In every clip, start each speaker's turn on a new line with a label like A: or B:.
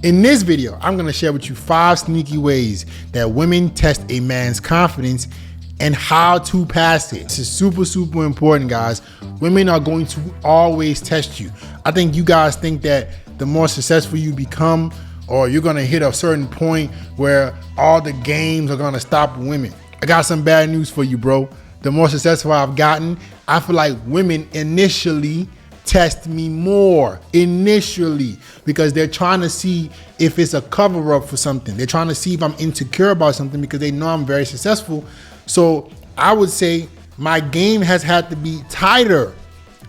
A: In this video, I'm gonna share with you 5 sneaky ways that women test a man's confidence and how to pass it. This is super, super important, guys. Women are going to always test you. I think you guys think that the more successful you become, or you're gonna hit a certain point where all the games are gonna stop women. I got some bad news for you, bro. The more successful I've gotten, I feel like women initially test me more because they're trying to see if it's a cover up for something. They're trying to see if I'm insecure about something because they know I'm very successful. So I would say my game has had to be tighter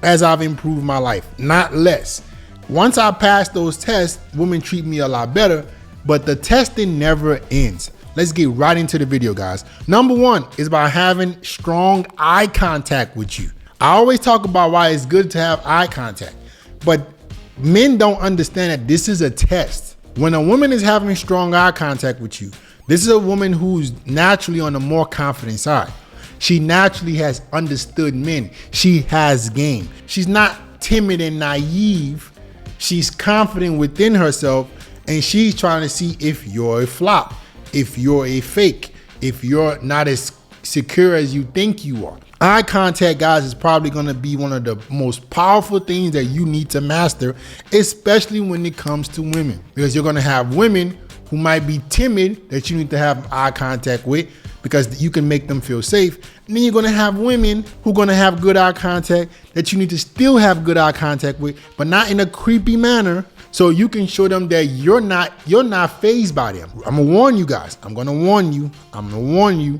A: as I've improved my life, not less. Once I pass those tests, women treat me a lot better, but the testing never ends. Let's get right into the video, guys. Number 1 is by having strong eye contact with you. I always talk about why it's good to have eye contact, but men don't understand that this is a test. When a woman is having strong eye contact with you, this is a woman who's naturally on the more confident side. She naturally has understood men. She has game. She's not timid and naive. She's confident within herself, and she's trying to see if you're a flop, if you're a fake, if you're not as secure as you think you are. Eye contact, guys, is probably gonna be one of the most powerful things that you need to master, especially when it comes to women, because you're gonna have women who might be timid that you need to have eye contact with because you can make them feel safe. And then you're gonna have women who are gonna have good eye contact that you need to still have good eye contact with, but not in a creepy manner, so you can show them that you're not fazed by them. I'm gonna warn you guys. I'm gonna warn you.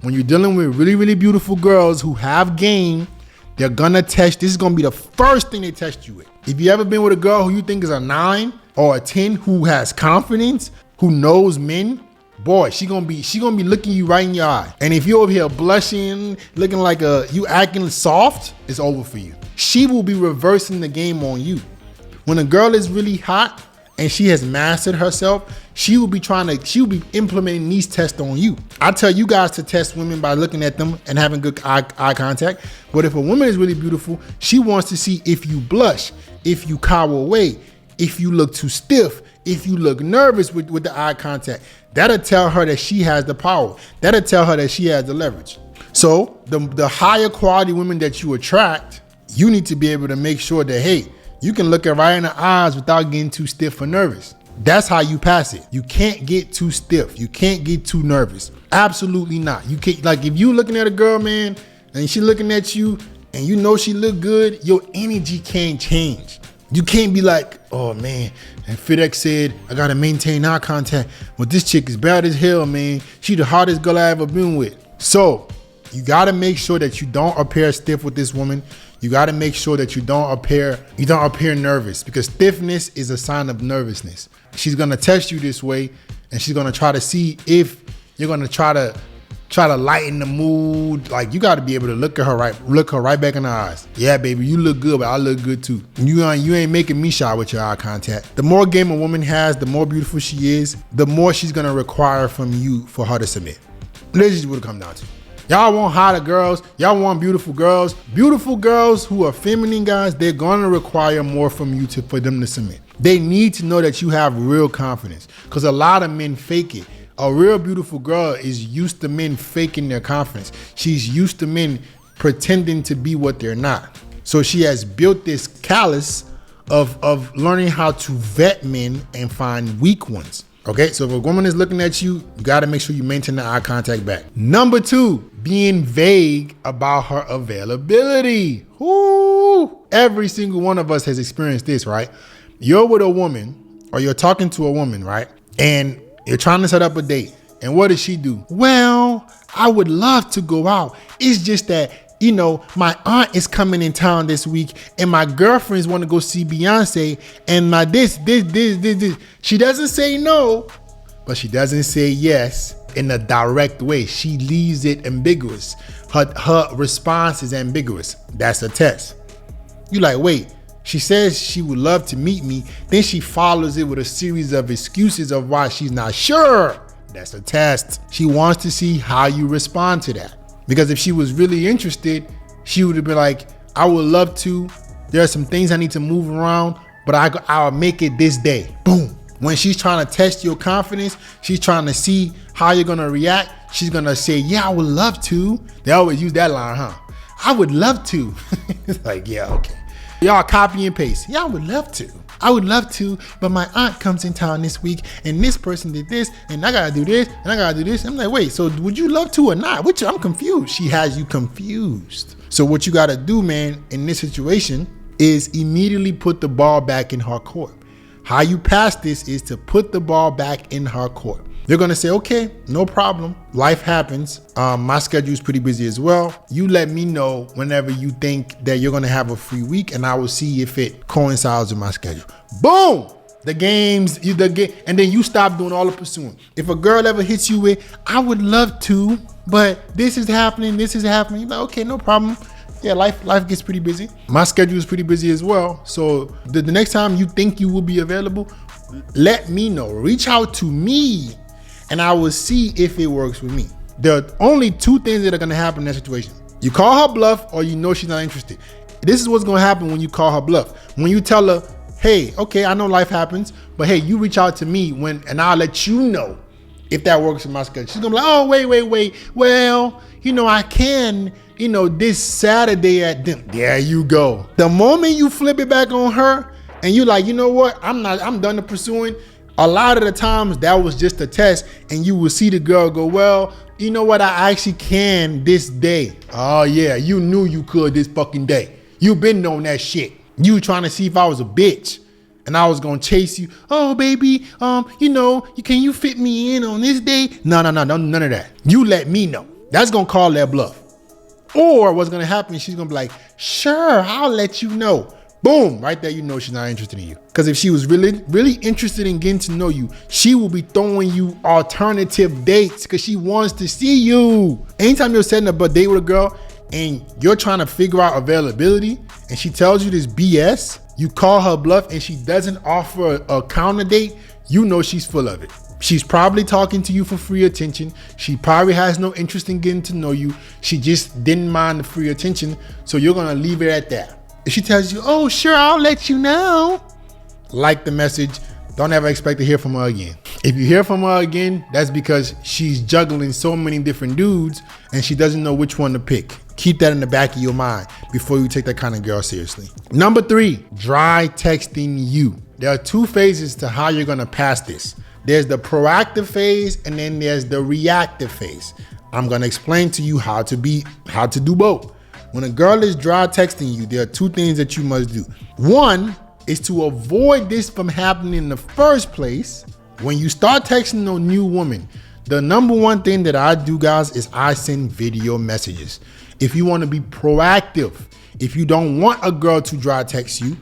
A: When you're dealing with really, really beautiful girls who have game, they're gonna test. This is gonna be the first thing they test you with. If you ever been with a girl who you think is a 9 or a 10 who has confidence, who knows men, boy, she gonna be looking you right in your eye. And if you're over here blushing, looking like you acting soft, it's over for you. She will be reversing the game on you. When a girl is really hot and she has mastered herself, she will be implementing these tests on you. I tell you guys to test women by looking at them and having good eye contact. But if a woman is really beautiful, she wants to see if you blush, if you cower away, if you look too stiff, if you look nervous with the eye contact. That'll tell her that she has the power. That'll tell her that she has the leverage. So the higher quality women that you attract, you need to be able to make sure that, hey, you can look her right in the eyes without getting too stiff or nervous. That's how you pass it. You can't get too stiff. You can't get too nervous. Absolutely not. You can't, like if you looking at a girl, man, and she looking at you and you know she look good, your energy can't change. You can't be like, oh man, and FedEx said, I gotta maintain eye contact. Well, this chick is bad as hell, man. She the hardest girl I ever been with. So you gotta make sure that you don't appear stiff with this woman. You gotta make sure that you don't appear nervous, because stiffness is a sign of nervousness. She's gonna test you this way, and she's gonna try to see if you're gonna try to lighten the mood. Like, you gotta be able to look her right back in the eyes. Yeah, baby, you look good, but I look good too. You ain't making me shy with your eye contact. The more game a woman has, the more beautiful she is, the more she's gonna require from you for her to submit. This is what it comes down to. Y'all want hotter girls. Y'all want beautiful girls. Beautiful girls who are feminine, guys, they're gonna require more from you for them to submit. They need to know that you have real confidence, because a lot of men fake it. A real beautiful girl is used to men faking their confidence. She's used to men pretending to be what they're not. So she has built this callus of learning how to vet men and find weak ones. Okay, so if a woman is looking at you, you gotta make sure you maintain the eye contact back. Number 2, being vague about her availability. Ooh, every single one of us has experienced this, right? You're with a woman, or you're talking to a woman, right? And you're trying to set up a date. And what does she do? Well, I would love to go out. It's just that, you know, my aunt is coming in town this week, and my girlfriends want to go see Beyonce, and my this. She doesn't say no, but she doesn't say yes in a direct way. She leaves it ambiguous. Her response is ambiguous. That's a test. You like, wait, she says she would love to meet me, then she follows it with a series of excuses of why she's not sure. That's a test. She wants to see how you respond to that. Because if she was really interested, she would have been like, I would love to. There are some things I need to move around, but I'll make it this day. Boom. When she's trying to test your confidence, she's trying to see how you're gonna react. She's gonna say, yeah, I would love to. They always use that line, huh? I would love to. It's like, yeah, okay. Y'all copy and paste. Yeah, I would love to. I would love to, but my aunt comes in town this week and this person did this and I gotta do this and I gotta do this. I'm like, wait, so would you love to or not? I'm confused. She has you confused. So what you gotta do, man, in this situation is immediately put the ball back in her court. How you pass this is to put the ball back in her court. They're gonna say, okay, no problem. Life happens. My schedule is pretty busy as well. You let me know whenever you think that you're gonna have a free week, and I will see if it coincides with my schedule. Boom! The games, and then you stop doing all the pursuing. If a girl ever hits you with, I would love to, but this is happening, you're like, okay, no problem. Yeah, life gets pretty busy. My schedule is pretty busy as well. So the next time you think you will be available, let me know. Reach out to me and I will see if it works with me. There are only two things that are gonna happen in that situation. You call her bluff or you know she's not interested. This is what's gonna happen when you call her bluff. When you tell her, hey, okay, I know life happens, but hey, you reach out to me and I'll let you know if that works in my schedule. She's gonna be like, oh, wait. Well, I can, this Saturday at dinner. There you go. The moment you flip it back on her and you like, you know what? I'm done the pursuing. A lot of the times that was just a test and you will see the girl go, well, you know what? I actually can this day. Oh yeah, you knew you could this fucking day. You been knowing that shit. You trying to see if I was a bitch and I was gonna chase you. Oh baby, can you fit me in on this day? No, none of that. You let me know. That's gonna call that bluff. Or what's gonna happen, she's gonna be like, sure, I'll let you know. Boom, right there, you know she's not interested in you. Because if she was really, really interested in getting to know you, she will be throwing you alternative dates because she wants to see you. Anytime you're setting up a date with a girl and you're trying to figure out availability and she tells you this BS, you call her bluff and she doesn't offer a counter date, you know she's full of it. She's probably talking to you for free attention. She probably has no interest in getting to know you. She just didn't mind the free attention. So you're gonna leave it at that. If she tells you, oh, sure, I'll let you know, like the message, don't ever expect to hear from her again. If you hear from her again, that's because she's juggling so many different dudes and she doesn't know which one to pick. Keep that in the back of your mind before you take that kind of girl seriously. Number 3, dry texting you. There are 2 phases to how you're gonna pass this. There's the proactive phase and then there's the reactive phase. I'm gonna explain to you how to do both. When a girl is dry texting you, there are 2 things that you must do. One is to avoid this from happening in the first place. When you start texting a new woman, the number 1 thing that I do, guys, is I send video messages. If you want to be proactive, if you don't want a girl to dry text you,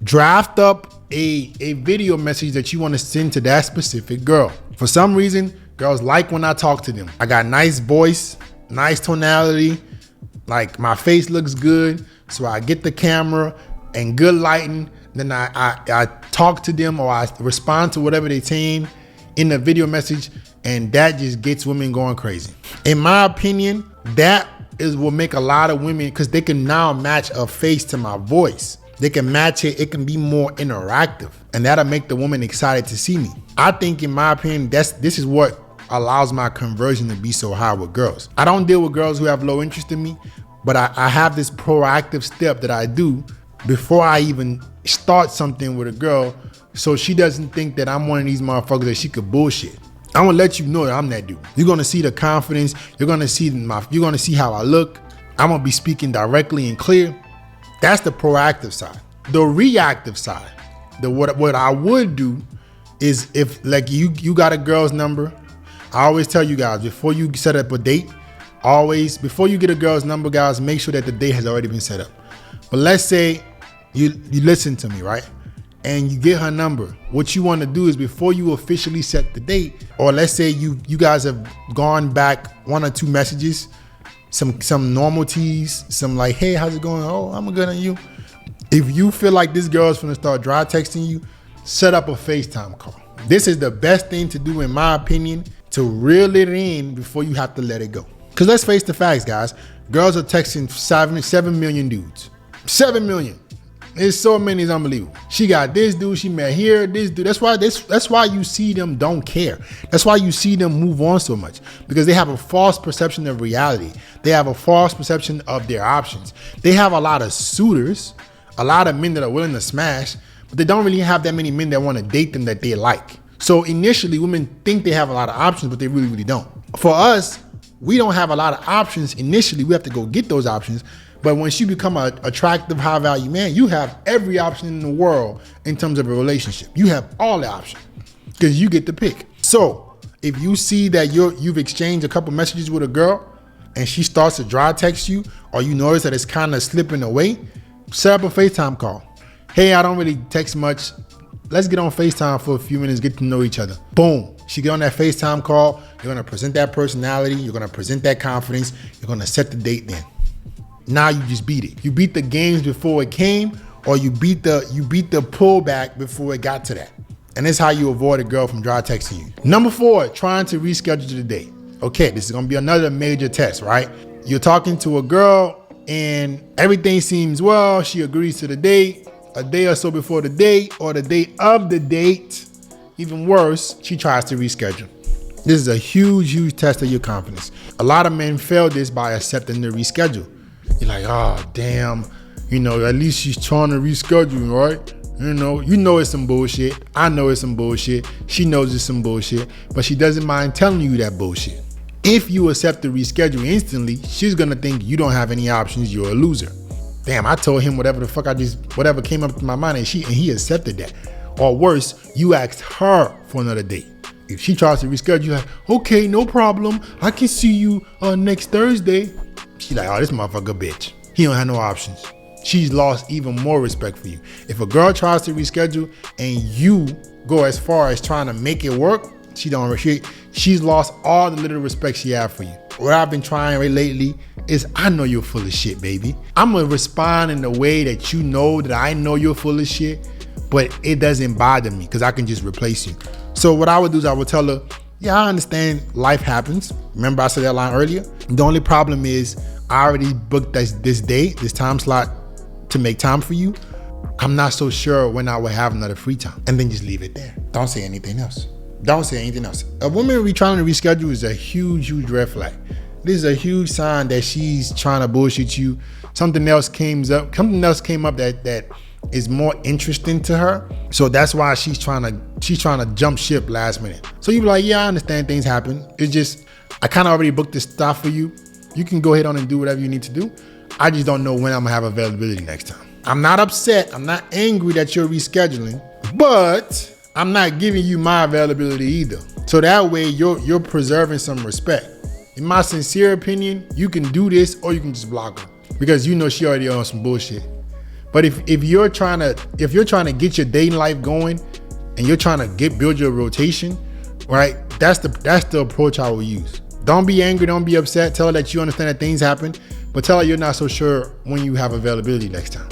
A: draft up a video message that you want to send to that specific girl. For some reason, girls like when I talk to them. I got nice voice, nice tonality, like my face looks good, so I get the camera and good lighting. Then I talk to them or I respond to whatever they're saying in the video message, and that just gets women going crazy. In my opinion, that is what make a lot of women, because they can now match a face to my voice. They can match it. It can be more interactive, and that'll make the woman excited to see me. I think, in my opinion, this is what allows my conversion to be so high with girls. I don't deal with girls who have low interest in me, but I have this proactive step that I do before I even start something with a girl, so she doesn't think that I'm one of these motherfuckers that she could bullshit. I'm gonna let you know that I'm that dude. You're gonna see the confidence. You're gonna see how I look. I'm gonna be speaking directly and clear. That's the proactive side. The reactive side, what I would do is, if like you got a girl's number, I always tell you guys, before you set up a date, before you get a girl's number, guys, make sure that the date has already been set up. But let's say you listen to me, right? And you get her number. What you want to do is, before you officially set the date, or let's say you guys have gone back 1 or 2 messages, some normalities, some like, hey, how's it going? Oh, I'm good on you. If you feel like this girl's gonna start dry texting you, set up a FaceTime call. This is the best thing to do, in my opinion, to reel it in before you have to let it go. Because let's face the facts, guys. Girls are texting 7 million dudes. 7 million. There's so many, it's unbelievable. She got this dude, she met here, this dude. That's why you see them don't care. That's why you see them move on so much, because they have a false perception of reality. They have a false perception of their options. They have a lot of suitors, a lot of men that are willing to smash, but they don't really have that many men that want to date them that they like. So initially, women think they have a lot of options, but they really, really don't. For us, we don't have a lot of options initially. We have to go get those options. But once you become an attractive, high value man, you have every option in the world in terms of a relationship. You have all the options because you get to pick. So if you see that you've exchanged a couple messages with a girl and she starts to dry text you, or you notice that it's kind of slipping away, set up a FaceTime call. Hey, I don't really text much. Let's get on FaceTime for a few minutes, get to know each other. Boom. She get on that FaceTime call. You're going to present that personality. You're going to present that confidence. You're going to set the date then. Now you just beat it. You beat the games before it came, or you beat the pullback before it got to that. And that's how you avoid a girl from dry texting you. Number 4, trying to reschedule the date. Okay, this is gonna be another major test, right? You're talking to a girl and everything seems well. She agrees to the date a day or so before the date, or the date of the date. Even worse, she tries to reschedule. This is a huge, huge test of your confidence. A lot of men fail this by accepting the reschedule. You're like, oh, damn, at least she's trying to reschedule, right? You know it's some bullshit. I know it's some bullshit. She knows it's some bullshit, but she doesn't mind telling you that bullshit. If you accept the reschedule instantly, she's gonna think you don't have any options, you're a loser. Damn, I told him whatever came up to my mind and he accepted that. Or worse, you asked her for another date. If she tries to reschedule, you're like, okay, no problem. I can see you next Thursday. She's like, oh, this motherfucker bitch. He don't have no options. She's lost even more respect for you. If a girl tries to reschedule and you go as far as trying to make it work, she's lost all the little respect she had for you. What I've been trying lately is, I know you're full of shit, baby. I'm gonna respond in a way that you know that I know you're full of shit, but it doesn't bother me because I can just replace you. So what I would do is I would tell her, yeah, I understand life happens. Remember I said that line earlier? The only problem is I already booked this day, this time slot to make time for you. I'm not so sure when I will have another free time. And then just leave it there. Don't say anything else. Don't say anything else. A woman trying to reschedule is a huge, huge red flag. This is a huge sign that she's trying to bullshit you. Something else came up that is more interesting to her. So that's why she's trying to jump ship last minute. So you be like, yeah, I understand things happen. It's just, I kind of already booked this stuff for you. You can go ahead on and do whatever you need to do. I just don't know when I'm gonna have availability next time. I'm not upset. I'm not angry that you're rescheduling, but I'm not giving you my availability either. So that way you're preserving some respect. In my sincere opinion, you can do this or you can just block her because you know she already on some bullshit. But if you're trying to get your dating life going and you're trying to build your rotation, right? That's the approach I will use. Don't be angry, don't be upset. Tell her that you understand that things happen, but tell her you're not so sure when you have availability next time.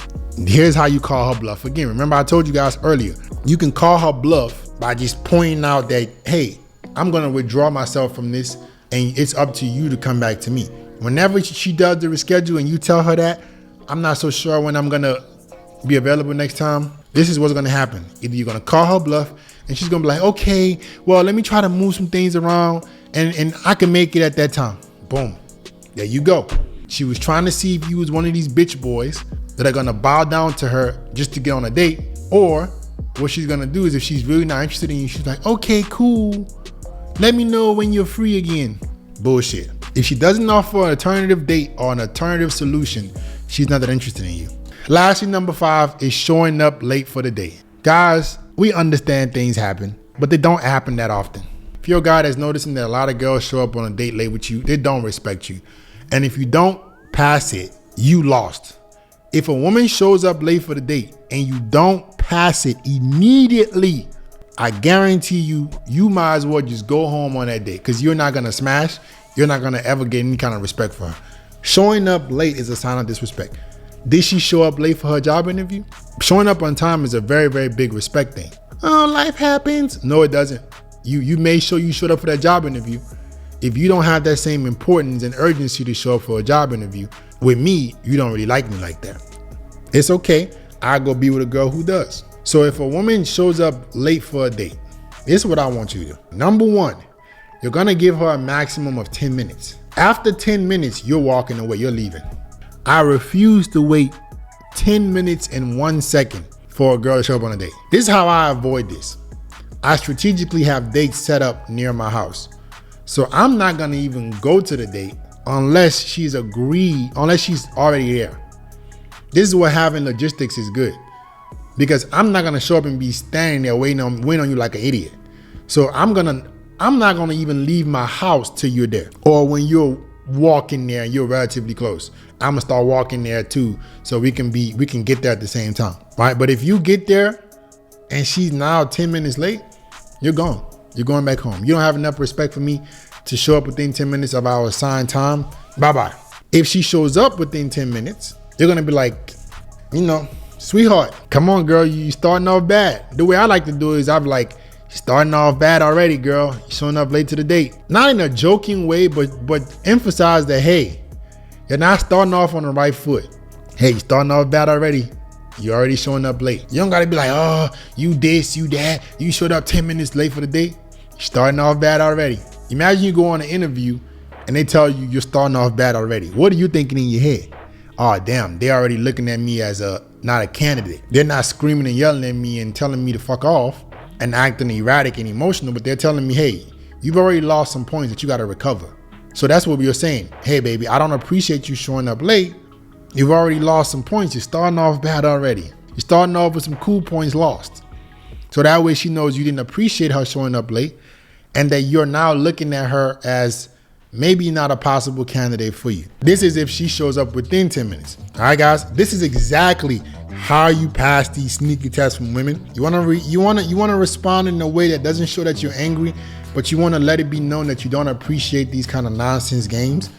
A: Here's how you call her bluff. Again, remember I told you guys earlier, you can call her bluff by just pointing out that, hey, I'm gonna withdraw myself from this and it's up to you to come back to me. Whenever she does the reschedule and you tell her that, I'm not so sure when I'm gonna be available next time, this is what's gonna happen. Either you're gonna call her bluff and she's gonna be like, okay, well, let me try to move some things around and I can make it at that time. Boom, there you go. She was trying to see if you was one of these bitch boys that are gonna bow down to her just to get on a date, or what she's gonna do is if she's really not interested in you, she's like, okay, cool. Let me know when you're free again. Bullshit. If she doesn't offer an alternative date or an alternative solution, she's not that interested in you. Lastly, number 5 is showing up late for the date. Guys, we understand things happen, but they don't happen that often. If you're a guy that's noticing that a lot of girls show up on a date late with you, they don't respect you. And if you don't pass it, you lost. If a woman shows up late for the date and you don't pass it immediately, I guarantee you might as well just go home on that date because you're not gonna smash. You're not gonna ever get any kind of respect for her. Showing up late is a sign of disrespect. Did she show up late for her job interview? Showing up on time is a very, very big respect thing. Oh, life happens. No, it doesn't. You made sure you showed up for that job interview. If you don't have that same importance and urgency to show up for a job interview, with me, you don't really like me like that. It's okay. I go be with a girl who does. So if a woman shows up late for a date, this is what I want you to do. Number one, you're gonna give her a maximum of 10 minutes. After 10 minutes, you're walking away, you're leaving. I refuse to wait 10 minutes and 1 second for a girl to show up on a date. This is how I avoid this. I strategically have dates set up near my house. So I'm not gonna even go to the date unless she's already there. This is where having logistics is good, because I'm not gonna show up and be standing there waiting on you like an idiot. So I'm not gonna even leave my house till you're there. Or when you're walking there and you're relatively close, I'm gonna start walking there too, so we can get there at the same time, right? But if you get there and she's now 10 minutes late, you're gone. You're going back home. You don't have enough respect for me to show up within 10 minutes of our assigned time. Bye-bye. If she shows up within 10 minutes, you're gonna be like, sweetheart, come on, girl, you starting off bad. The way I like to do it is I'm like, you're starting off bad already, girl. You're showing up late to the date. Not in a joking way, but emphasize that, hey, you're not starting off on the right foot. Hey, you're starting off bad already. You're already showing up late. You don't gotta be like, oh, you this, you that. You showed up 10 minutes late for the date. You're starting off bad already. Imagine you go on an interview and they tell you you're starting off bad already. What are you thinking in your head? Oh, damn, they're already looking at me as not a candidate. They're not screaming and yelling at me and telling me to fuck off and acting erratic and emotional, but they're telling me, hey, you've already lost some points that you gotta recover. So that's what we were saying. Hey, baby, I don't appreciate you showing up late. You've already lost some points. You're starting off bad already. You're starting off with some cool points lost. So that way she knows you didn't appreciate her showing up late and that you're now looking at her as maybe not a possible candidate for you. This is if she shows up within 10 minutes. All right, guys, this is exactly how you pass these sneaky tests from women. You wanna respond in a way that doesn't show that you're angry, but you wanna let it be known that you don't appreciate these kind of nonsense games.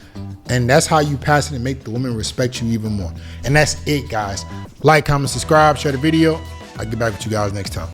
A: And that's how you pass it and make the woman respect you even more. And that's it, guys. Like, comment, subscribe, share the video. I'll get back with you guys next time.